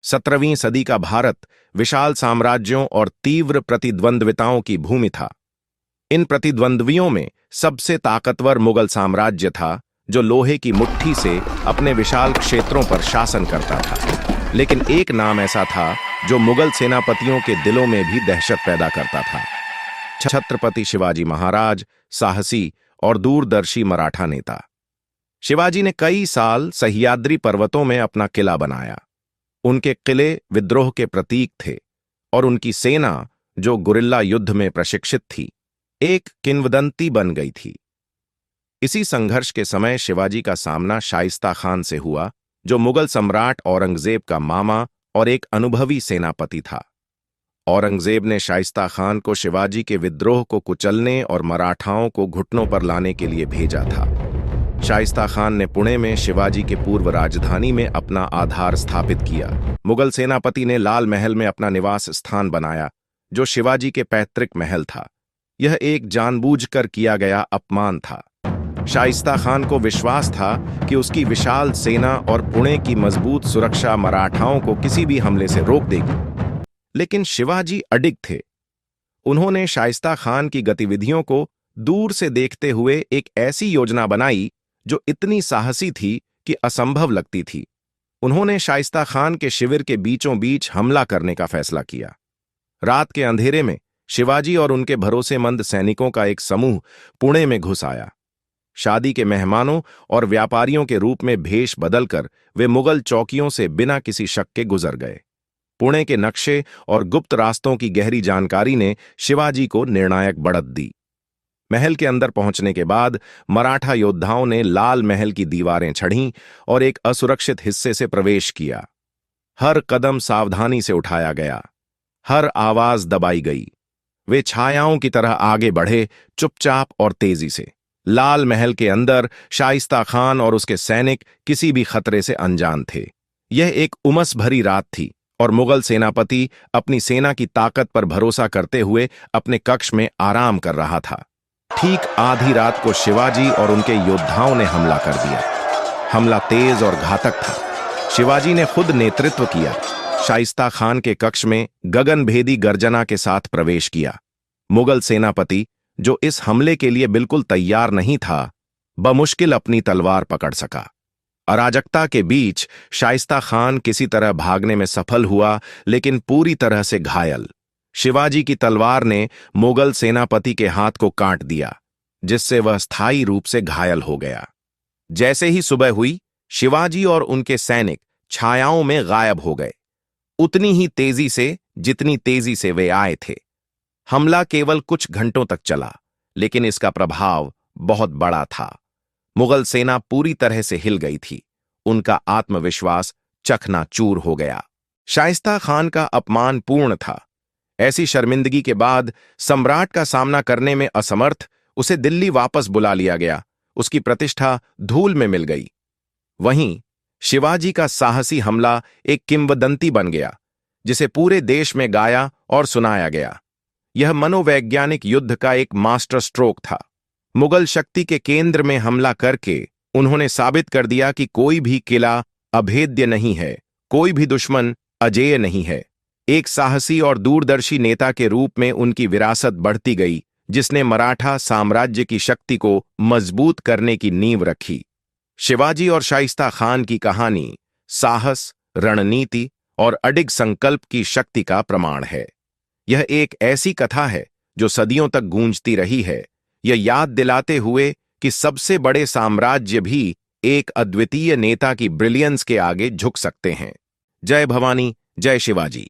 17वीं सदी का भारत विशाल साम्राज्यों और तीव्र प्रतिद्वंद्विताओं की भूमि था। इन प्रतिद्वंद्वियों में सबसे ताकतवर मुगल साम्राज्य था, जो लोहे की मुट्ठी से अपने विशाल क्षेत्रों पर शासन करता था। लेकिन एक नाम ऐसा था जो मुगल सेनापतियों के दिलों में भी दहशत पैदा करता था। छत्रपति शिवाजी महाराज, साहसी और दूरदर्शी मराठा नेता। शिवाजी ने कई साल सह्याद्री पर्वतों में अपना किला बनाया। उनके किले विद्रोह के प्रतीक थे और उनकी सेना, जो गुरिल्ला युद्ध में प्रशिक्षित थी, एक किंवदंती बन गई थी। इसी संघर्ष के समय शिवाजी का सामना शाइस्ता खान से हुआ, जो मुगल सम्राट औरंगजेब का मामा और एक अनुभवी सेनापति था। औरंगजेब ने शाइस्ता खान को शिवाजी के विद्रोह को कुचलने और मराठाओं को घुटनों पर लाने के लिए भेजा था। शाइस्ता खान ने पुणे में शिवाजी के पूर्व राजधानी में अपना आधार स्थापित किया। मुगल सेनापति ने लाल महल में अपना निवास स्थान बनाया, जो शिवाजी के पैतृक महल था। यह एक जानबूझकर किया गया अपमान था। शाइस्ता खान को विश्वास था कि उसकी विशाल सेना और पुणे की मजबूत सुरक्षा मराठाओं को किसी भी हमले से रोक देगी। लेकिन शिवाजी अडिग थे। उन्होंने शाइस्ता खान की गतिविधियों को दूर से देखते हुए एक ऐसी योजना बनाई जो इतनी साहसी थी कि असंभव लगती थी। उन्होंने शाइस्ता खान के शिविर के बीचों बीच हमला करने का फैसला किया। रात के अंधेरे में शिवाजी और उनके भरोसेमंद सैनिकों का एक समूह पुणे में घुस आया। शादी के मेहमानों और व्यापारियों के रूप में भेष बदलकर वे मुगल चौकियों से बिना किसी शक के गुजर गए। पुणे के नक्शे और गुप्त रास्तों की गहरी जानकारी ने शिवाजी को निर्णायक बढ़त दी। महल के अंदर पहुंचने के बाद मराठा योद्धाओं ने लाल महल की दीवारें चढ़ीं और एक असुरक्षित हिस्से से प्रवेश किया। हर कदम सावधानी से उठाया गया, हर आवाज दबाई गई। वे छायाओं की तरह आगे बढ़े, चुपचाप और तेजी से। लाल महल के अंदर शाइस्ता खान और उसके सैनिक किसी भी खतरे से अनजान थे। यह एक उमस भरी रात थी और मुगल सेनापति अपनी सेना की ताकत पर भरोसा करते हुए अपने कक्ष में आराम कर रहा था। ठीक आधी रात को शिवाजी और उनके योद्धाओं ने हमला कर दिया। हमला तेज और घातक था। शिवाजी ने खुद नेतृत्व किया। शाइस्ता खान के कक्ष में गगनभेदी गर्जना के साथ प्रवेश किया। मुगल सेनापति, जो इस हमले के लिए बिल्कुल तैयार नहीं था, बमुश्किल अपनी तलवार पकड़ सका। अराजकता के बीच शाइस्ता खान किसी तरह भागने में सफल हुआ, लेकिन पूरी तरह से घायल। शिवाजी की तलवार ने मुगल सेनापति के हाथ को काट दिया, जिससे वह स्थायी रूप से घायल हो गया। जैसे ही सुबह हुई, शिवाजी और उनके सैनिक छायाओं में गायब हो गए, उतनी ही तेजी से जितनी तेजी से वे आए थे। हमला केवल कुछ घंटों तक चला, लेकिन इसका प्रभाव बहुत बड़ा था। मुगल सेना पूरी तरह से हिल गई थी। उनका आत्मविश्वास चकनाचूर हो गया। शाइस्ता खान का अपमान पूर्ण था। ऐसी शर्मिंदगी के बाद सम्राट का सामना करने में असमर्थ उसे दिल्ली वापस बुला लिया गया। उसकी प्रतिष्ठा धूल में मिल गई। वहीं शिवाजी का साहसी हमला एक किंवदंती बन गया, जिसे पूरे देश में गाया और सुनाया गया। यह मनोवैज्ञानिक युद्ध का एक मास्टर स्ट्रोक था। मुगल शक्ति के केंद्र में हमला करके उन्होंने साबित कर दिया कि कोई भी किला अभेद्य नहीं है, कोई भी दुश्मन अजेय नहीं है। एक साहसी और दूरदर्शी नेता के रूप में उनकी विरासत बढ़ती गई, जिसने मराठा साम्राज्य की शक्ति को मजबूत करने की नींव रखी। शिवाजी और शाइस्ता खान की कहानी साहस, रणनीति और अडिग संकल्प की शक्ति का प्रमाण है। यह एक ऐसी कथा है जो सदियों तक गूंजती रही है, यह याद दिलाते हुए कि सबसे बड़े साम्राज्य भी एक अद्वितीय नेता की ब्रिलियंस के आगे झुक सकते हैं। जय भवानी, जय शिवाजी।